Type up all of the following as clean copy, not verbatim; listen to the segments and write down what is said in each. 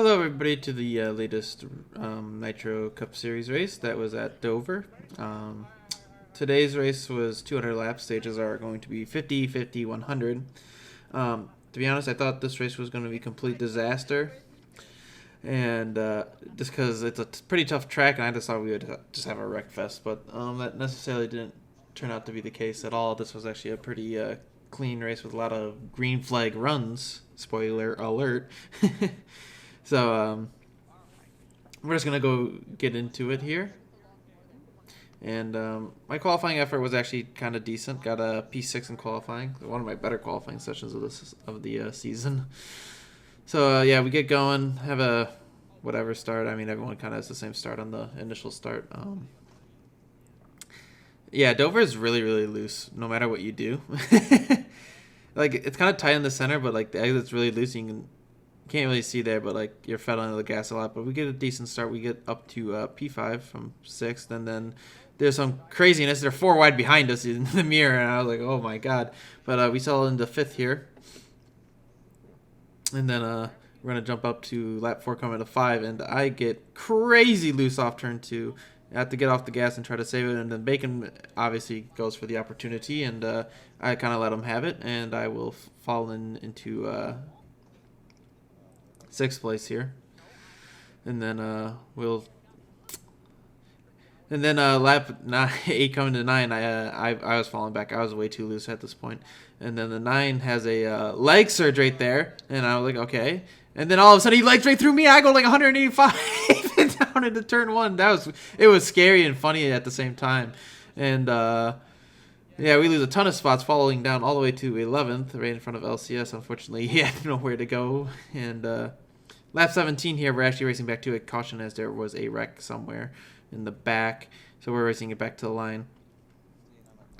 Hello, everybody, to the latest Nitro Cup Series race that was at Dover. Today's race was 200 laps. Stages are going to be 50, 50, 100. To be honest, I thought this race was going to be a complete disaster, and just because it's a pretty tough track, and I just thought we would just have a wreck fest, but that necessarily didn't turn out to be the case at all. This was actually a pretty clean race with a lot of green flag runs. Spoiler alert. So we're just going to go get into it here. And my qualifying effort was actually kind of decent. Got a P6 in qualifying. One of my better qualifying sessions of the season. So yeah, we get going. Have a whatever start. I mean, everyone kind of has the same start on the initial start. Yeah, Dover is really, really loose no matter what you do. Like, it's kind of tight in the center, but like the exit's really loose. You can't really see there, but like you're fed under the gas a lot. But we get a decent start. We get up to P5 from 6th, and then there's some craziness. They're 4 wide behind us in the mirror, and I was like, oh my god. But we settled into 5th here, and then we're gonna jump up to lap 4 coming to 5, and I get crazy loose off turn 2. I have to get off the gas and try to save it, and then Bacon obviously goes for the opportunity, and I kind of let him have it, and I will fall into 6th place here, and then lap 8 coming to 9, I was falling back. I was way too loose at this point, and then the 9 has a leg surge right there, and I was like, okay, and then all of a sudden he legs right through me. I go like 185 down into turn 1. It was scary and funny at the same time, and yeah, we lose a ton of spots, falling down all the way to 11th, right in front of LCS. Unfortunately, he had nowhere to go. And lap 17 here, we're actually racing back to a caution as there was a wreck somewhere in the back. So we're racing it back to the line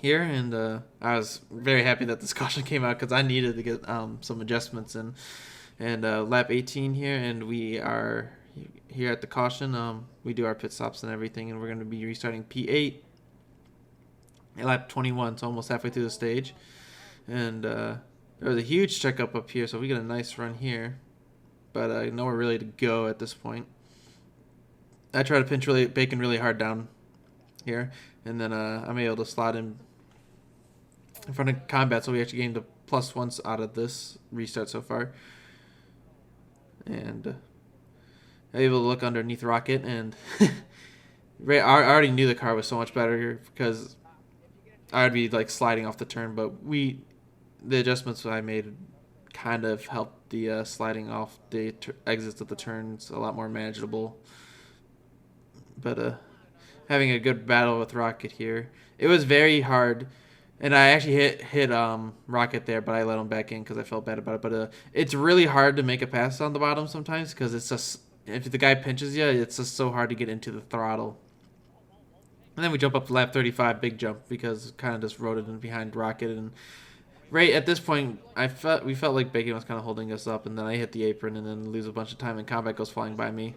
here. And I was very happy that this caution came out because I needed to get some adjustments in. And lap 18 here, and we are here at the caution. We do our pit stops and everything, and we're going to be restarting P8. At lap 21, so almost halfway through the stage. And there was a huge checkup up here, so we get a nice run here. But nowhere really to go at this point. I try to pinch Bacon really hard down here. And then I'm able to slot in front of Combat, so we actually gained the +1s out of this restart so far. And I'm able to look underneath Rocket, and I already knew the car was so much better because I'd be like sliding off the turn, but the adjustments I made kind of helped the sliding off the exits of the turns a lot more manageable. But having a good battle with Rocket here, it was very hard, and I actually hit Rocket there, but I let him back in because I felt bad about it. But it's really hard to make a pass on the bottom sometimes because it's just, if the guy pinches you, it's just so hard to get into the throttle. And then we jump up to lap 35, big jump, because kind of just rode it in behind Rocket. And right at this point, we felt like Bacon was kind of holding us up, and then I hit the apron and then lose a bunch of time, and Combat goes flying by me.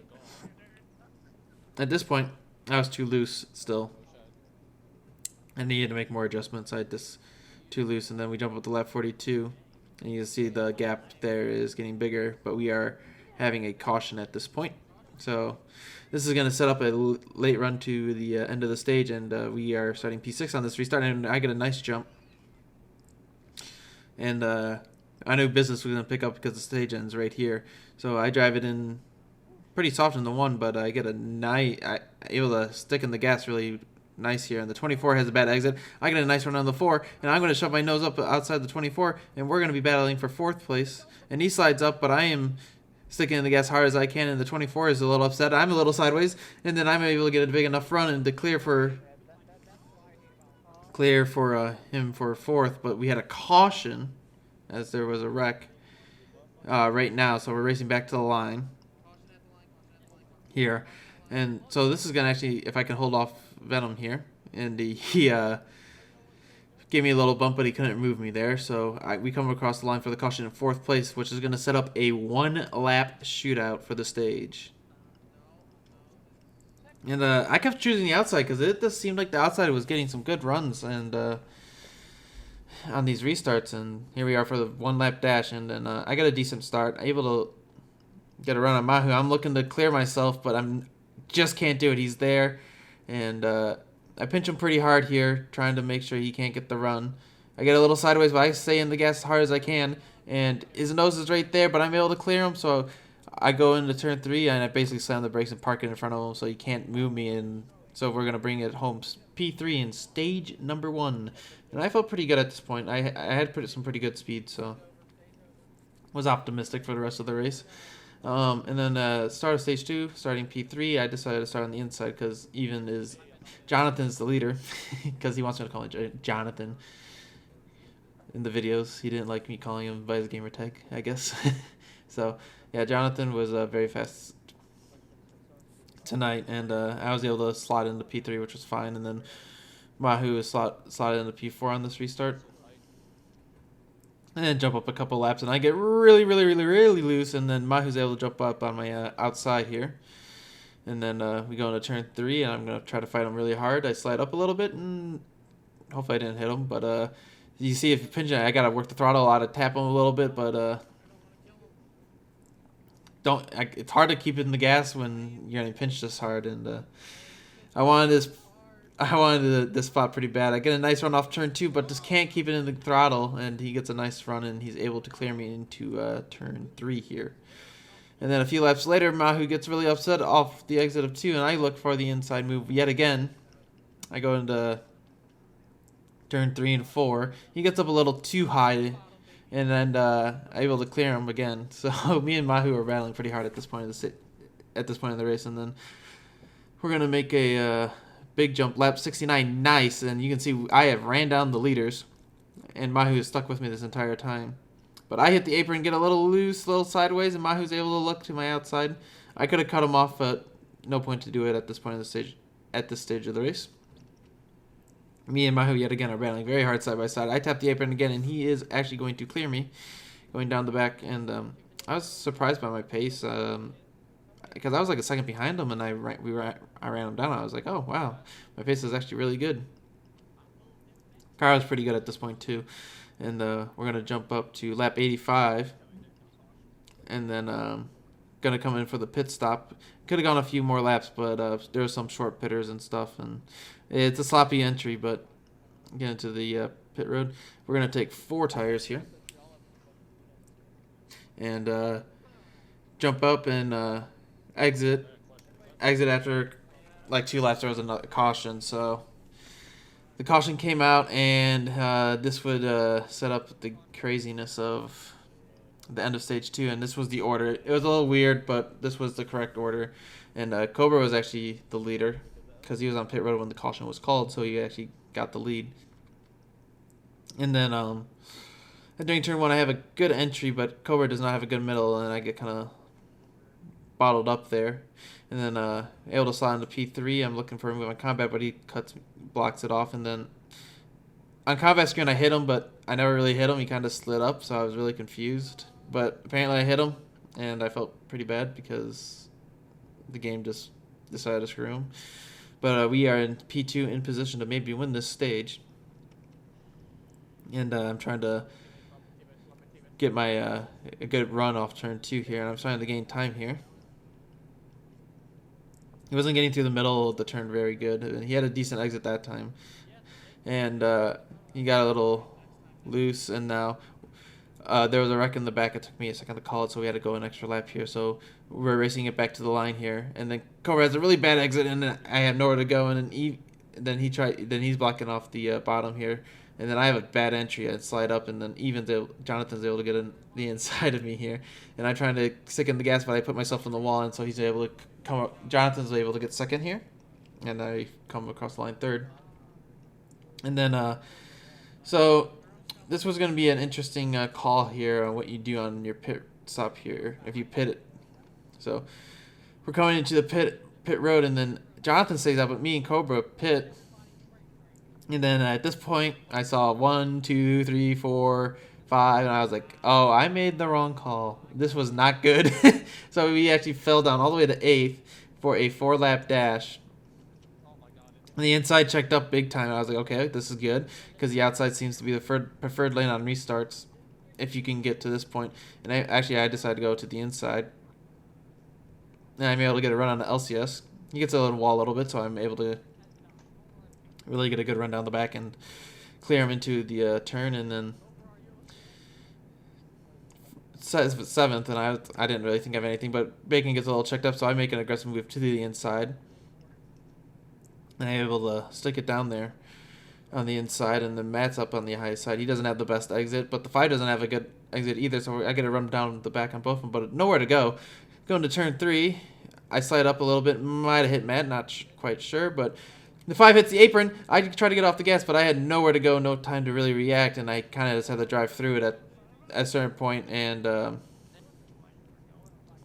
At this point, I was too loose still. I needed to make more adjustments. I had this too loose, and then we jump up to lap 42, and you can see the gap there is getting bigger, but we are having a caution at this point. So this is going to set up a late run to the end of the stage, and we are starting P6 on this restart, and I get a nice jump. And I knew business was going to pick up because the stage ends right here. So I drive it in pretty soft in the 1, but I get able to stick in the gas really nice here. And the 24 has a bad exit. I get a nice run on the 4, and I'm going to shove my nose up outside the 24, and we're going to be battling for 4th place. And he slides up, but I am sticking in the gas hard as I can, and the 24 is a little upset. I'm a little sideways, and then I'm able to get a big enough run and to clear for him for 4th. But we had a caution as there was a wreck right now, so we're racing back to the line here. And so this is gonna actually, if I can hold off Venom here, and he gave me a little bump, but he couldn't move me there. So we come across the line for the caution in 4th place, which is going to set up a 1-lap shootout for the stage. And I kept choosing the outside because it just seemed like the outside was getting some good runs and on these restarts. And here we are for the 1-lap dash, and then I got a decent start. Able to get a run on Mahu. I'm looking to clear myself, but I'm just can't do it. He's there, and I pinch him pretty hard here, trying to make sure he can't get the run. I get a little sideways, but I stay in the gas as hard as I can, and his nose is right there, but I'm able to clear him, so I go into turn 3, and I basically slam the brakes and park it in front of him so he can't move me, and so we're going to bring it home. P3 in stage number 1. And I felt pretty good at this point. I had some pretty good speed, so was optimistic for the rest of the race. And then start of stage 2, starting P3, I decided to start on the inside because Jonathan's the leader because he wants me to call him Jonathan in the videos. He didn't like me calling him by his gamer tag, I guess. So, yeah, Jonathan was very fast tonight, and I was able to slot into P3, which was fine, and then Mahu was slotted into P4 on this restart. And then jump up a couple laps, and I get really, really, really, really loose, and then Mahu's able to jump up on my outside here. And then we go into turn 3, and I'm going to try to fight him really hard. I slide up a little bit, and hopefully I didn't hit him, but you see if you pinch it, I got to work the throttle a lot to tap him a little bit, but it's hard to keep it in the gas when you're getting pinched this hard, and I wanted this spot pretty bad. I get a nice run off turn 2, but just can't keep it in the throttle, and he gets a nice run, and he's able to clear me into turn 3 here. And then a few laps later, Mahu gets really upset off the exit of 2, and I look for the inside move yet again. I go into turn 3 and 4. He gets up a little too high, and then I'm able to clear him again. So me and Mahu are battling pretty hard at this point in the race, and then we're gonna make a big jump, lap 69, nice, and you can see I have ran down the leaders, and Mahu is stuck with me this entire time. But I hit the apron, get a little loose, a little sideways, and Mahu's able to look to my outside. I could have cut him off, but no point to do it at this point in the stage. At this stage of the race, me and Mahu yet again are battling very hard side by side. I tap the apron again, and he is actually going to clear me, going down the back. And I was surprised by my pace because I was like a second behind him, and I ran him down. I was like, oh wow, my pace is actually really good. Car was pretty good at this point too. And we're going to jump up to lap 85. And then going to come in for the pit stop. Could have gone a few more laps, but there were some short pitters and stuff. And it's a sloppy entry, but get into the pit road. We're going to take 4 tires here. And jump up and exit. Exit after like 2 laps. There was another caution, so... The caution came out, and this would set up the craziness of the end of stage 2, and this was the order. It was a little weird, but this was the correct order. And Cobra was actually the leader because he was on pit road when the caution was called, so he actually got the lead. And then during turn 1, I have a good entry, but Cobra does not have a good middle, and I get kind of bottled up there. And then able to slide into P3. I'm looking for a move on combat, but he blocks it off. And then on combat screen, I hit him, but I never really hit him. He kind of slid up, so I was really confused. But apparently I hit him, and I felt pretty bad because the game just decided to screw him. But we are in P2 in position to maybe win this stage. And I'm trying to get my a good run off turn 2 here, and I'm trying to gain time here. He wasn't getting through the middle of the turn very good. He had a decent exit that time. And he got a little loose, and now there was a wreck in the back. It took me a second to call it, so we had to go an extra lap here. So we're racing it back to the line here. And then Cobra has a really bad exit, and I have nowhere to go. And then he's blocking off the bottom here. And then I have a bad entry. I slide up, and then Jonathan's able to get in the inside of me here. And I'm trying to stick in the gas, but I put myself on the wall, and so he's able to come up. Jonathan's able to get second here, and I come across the line third. And then, so this was going to be an interesting call here on what you do on your pit stop here if you pit it. So we're coming into the pit road, and then Jonathan stays out, but me and Cobra pit. And then at this point, I saw 1, 2, 3, 4, 5, and I was like, oh, I made the wrong call. This was not good. So we actually fell down all the way to 8th for a 4-lap dash. And the inside checked up big time. I was like, okay, this is good, because the outside seems to be the preferred lane on restarts if you can get to this point. And I decided to go to the inside. and I'm able to get a run on the LCS. He gets a little wall a little bit, so I'm able to really get a good run down the back and clear him into the turn, and then seventh, and I didn't really think of anything, but Bacon gets a little checked up, so I make an aggressive move to the inside, and I'm able to stick it down there on the inside, and then Matt's up on the high side. He doesn't have the best exit, but the 5 doesn't have a good exit either, so I get to run down the back on both of them, but nowhere to go. Going to turn 3, I slide up a little bit, might have hit Matt, not quite sure, but the 5 hits the apron. I try to get off the gas, but I had nowhere to go, no time to really react, and I kind of just had to drive through it at a certain point, and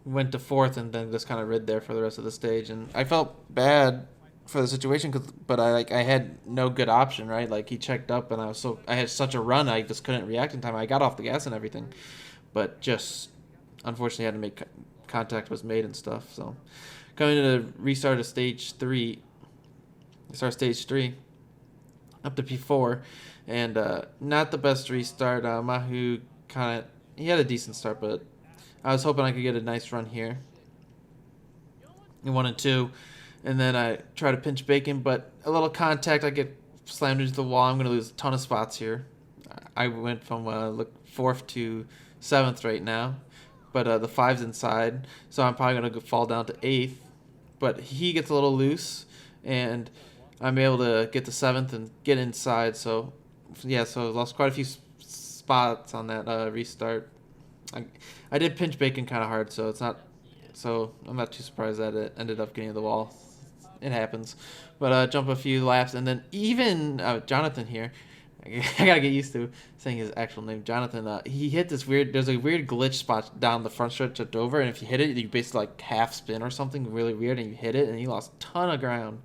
went to 4th, and then just kind of rid there for the rest of the stage, and I felt bad for the situation, but I had no good option, right? Like, he checked up, and I had such a run, I just couldn't react in time. I got off the gas and everything, but just unfortunately had to make contact was made and stuff. So coming to the restart of stage 3, start stage 3 up to P4, and not the best restart. Mahu he had a decent start, but I was hoping I could get a nice run here in 1 and 2. And then I try to pinch Bacon, but a little contact, I get slammed into the wall. I'm going to lose a ton of spots here. I went from 4th to 7th right now, but the 5's inside, so I'm probably going to fall down to 8th. But he gets a little loose, and I'm able to get to 7th and get inside. So, yeah, so I lost quite a few spots on that restart. I did pinch Bacon kind of hard, so I'm not too surprised that it ended up getting to the wall. It happens. But jump a few laps, and then even Jonathan here, I gotta get used to saying his actual name, Jonathan. He hit this there's a weird glitch spot down the front stretch of Dover, and if you hit it, you basically like half spin or something really weird, and you hit it, and he lost a ton of ground.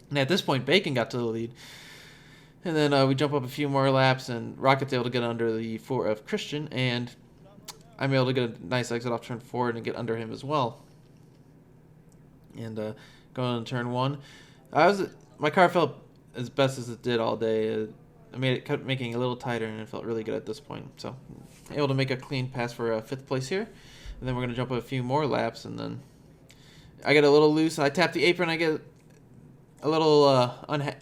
And at this point, Bacon got to the lead. And then we jump up a few more laps, and Rocket's able to get under the 4 of Christian, and I'm able to get a nice exit off turn 4 and get under him as well. And going on turn 1, my car felt as best as it did all day. It kept making it a little tighter, and it felt really good at this point. So able to make a clean pass for 5th place here. And then we're going to jump a few more laps, and then I get a little loose. I tap the apron. I get a little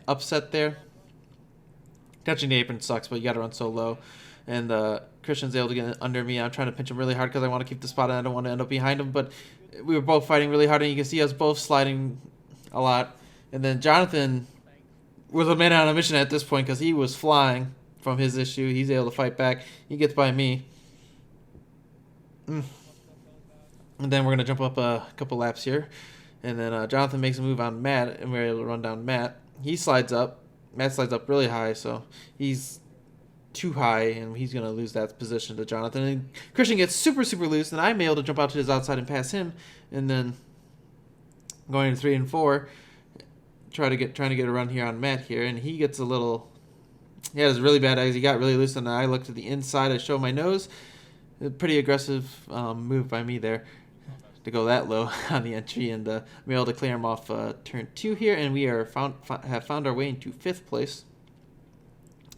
upset there. Touching the apron sucks, but you got to run so low. And Christian's able to get under me. I'm trying to pinch him really hard because I want to keep the spot, and I don't want to end up behind him. But we were both fighting really hard, and you can see us both sliding a lot. And then Jonathan was a man on a mission at this point because he was flying from his issue. He's able to fight back. He gets by me. And then we're going to jump up a couple laps here. And then Jonathan makes a move on Matt, and we're able to run down Matt. He slides up. Matt slides up really high, so he's too high, and he's going to lose that position to Jonathan. And Christian gets super, super loose, and I'm able to jump out to his outside and pass him. And then going to 3 and 4, trying to get a run here on Matt here, and he gets a little. He has really bad eyes. He got really loose, and I look to the inside. I show my nose. A pretty aggressive move by me there to go that low on the entry, and I'm able to clear him off turn 2 here, and we have found our way into 5th place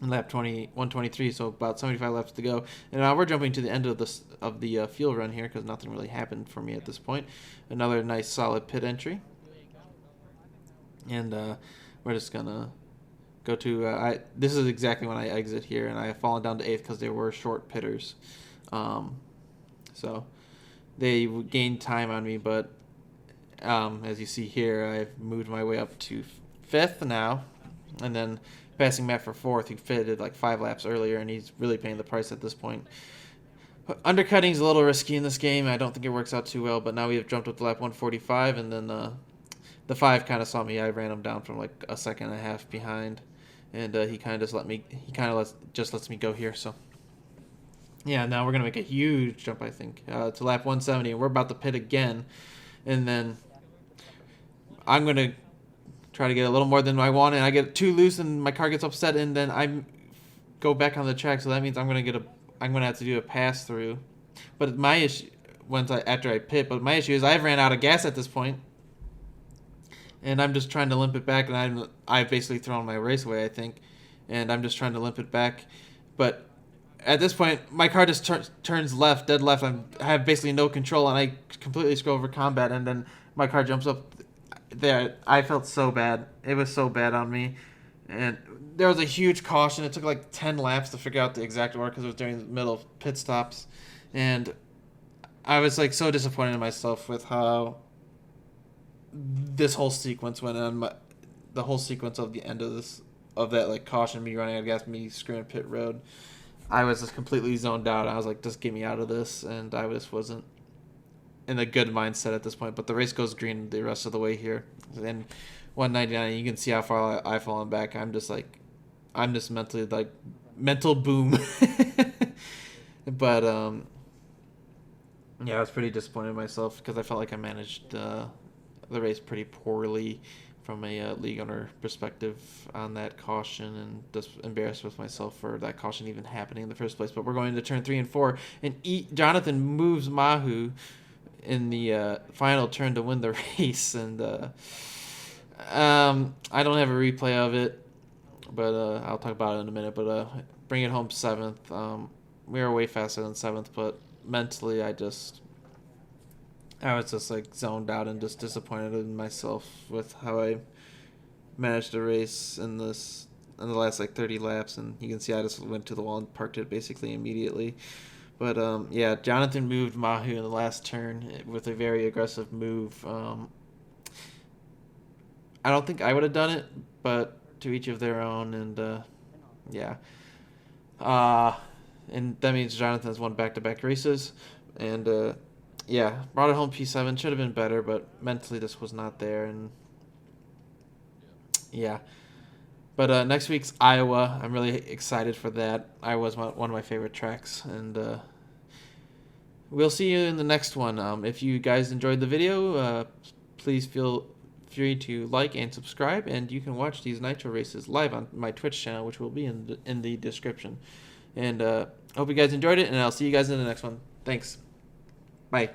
in lap 123, so about 75 laps to go. And now we're jumping to the end of the fuel run here because nothing really happened for me at this point. Another nice solid pit entry, and we're just gonna go to this is exactly when I exit here, and I have fallen down to 8th because there were short pitters, so they gained time on me, but as you see here, I've moved my way up to 5th now, and then passing Matt for 4th, who fitted like 5 laps earlier, and he's really paying the price at this point. Undercutting is a little risky in this game. I don't think it works out too well, but now we have jumped up to lap 145, and then the 5 kind of saw me. I ran him down from like a second and a half behind, and he kind of just lets me go here. So yeah, now we're gonna make a huge jump, I think, to lap 170, and we're about to pit again, and then I'm gonna try to get a little more than I want, and I get too loose, and my car gets upset, and then I go back on the track. So that means I'm gonna have to do a pass through. But my issue after I pit, but my issue is I've ran out of gas at this point, and I'm just trying to limp it back, and I've basically thrown my race away, I think, and I'm just trying to limp it back. But at this point, my car just turns left, dead left. I have basically no control, and I completely screw over combat, and then my car jumps up there. I felt so bad. It was so bad on me. And there was a huge caution. It took like 10 laps to figure out the exact order because it was during the middle of pit stops. And I was like so disappointed in myself with how this whole sequence went on. The whole sequence of the end of that like caution, me running out of gas, me screwing pit road. I was just completely zoned out. I was like, just get me out of this. And I just wasn't in a good mindset at this point. But the race goes green the rest of the way here. And 199, you can see how far I've fallen back. I'm just mentally like mental boom. But yeah, I was pretty disappointed in myself because I felt like I managed the race pretty poorly from a league owner perspective on that caution, and just embarrassed with myself for that caution even happening in the first place. But we're going to turn 3 and 4, and Jonathan moves Mahu in the final turn to win the race, and I don't have a replay of it, but I'll talk about it in a minute. But bring it home 7th. We were way faster than 7th, but mentally I was just like zoned out and just disappointed in myself with how I managed to race in the last like 30 laps, and you can see I just went to the wall and parked it basically immediately. But yeah, Jonathan moved Mahu in the last turn with a very aggressive move. I don't think I would have done it, but to each of their own, and yeah. And that means Jonathan has won back-to-back races, and yeah, brought it home P7. Should have been better, but mentally this was not there, and yeah. But next week's Iowa. I'm really excited for that. Iowa's one of my favorite tracks, and we'll see you in the next one. If you guys enjoyed the video, please feel free to like and subscribe, and you can watch these Nitro races live on my Twitch channel, which will be in the description. And hope you guys enjoyed it, and I'll see you guys in the next one. Thanks. Bye.